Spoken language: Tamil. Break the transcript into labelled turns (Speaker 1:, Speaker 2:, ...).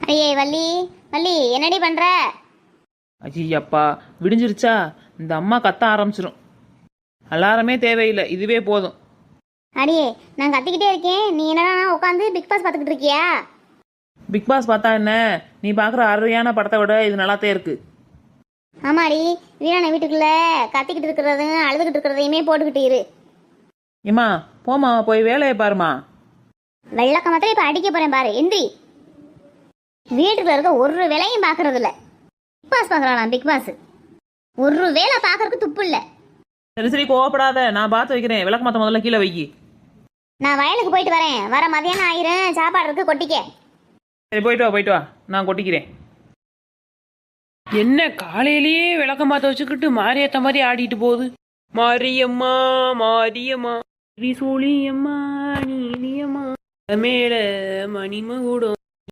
Speaker 1: அடியே வள்ளி, வள்ளி என்னடி பண்ற?
Speaker 2: ஐயப்பா, விடிஞ்சிருச்சா? இந்த அம்மா கத்த ஆரம்பிச்சிடும். அலாரமே தேவையில்லை, இதுவே போதும்.
Speaker 1: அடியே நான் கத்திக்கிட்டே இருக்கேன், நீ என்னடா உட்காந்து பிக் பாஸ் பார்த்துக்கிட்டு இருக்கியா?
Speaker 2: பிக் பாஸ் பார்த்தா என்ன? நீ பார்க்குற அருமையான படத்தை விட இது நல்லாத்தே இருக்கு.
Speaker 1: ஆமாடி, வீரான வீட்டுக்குள்ள கத்திக்கிட்டு இருக்கிறதும் அழுதுகிட்டு இருக்கிறதையுமே போட்டுக்கிட்டு இரு.
Speaker 2: ஏம்மா போமா, போய் வேலையை பாருமா.
Speaker 1: வெள்ளக்க மாத்திரம் இப்ப அடிக்க போறேன் பாரு, எந்திரி. வீட்டுக்குள்ள இருக்க ஒரு வேலையும் பாக்குறது இல்ல. பிக் பாஸ் பாக்குறானா? பிக் பாஸ் ஒரு வேலை பாக்குறதுக்கு துப்பு இல்ல.
Speaker 2: சரி சரி, கோவப்படாத, நான் பார்த்து வைக்கிறேன். விளக்கு மாத்த முதல்ல கீழே வைக்கி.
Speaker 1: நான் வயலுக்கு போயிட்டு வரேன், வர மதியானம் ஆயிரும், சாப்பாடு இருக்கு கொட்டிக்க.
Speaker 2: சரி, போயிட்டு வா போயிட்டு வா, நான் கொட்டிக்கிறேன். என்ன காலையிலேயே விளக்கம் பார்த்து வச்சுக்கிட்டு மாரியத்த மாதிரி ஆடிட்டு போகுது. மாரியம்மா மாரியம்மா, சோழியம்மா நீலியம்மா மேல மணிமகுடம்.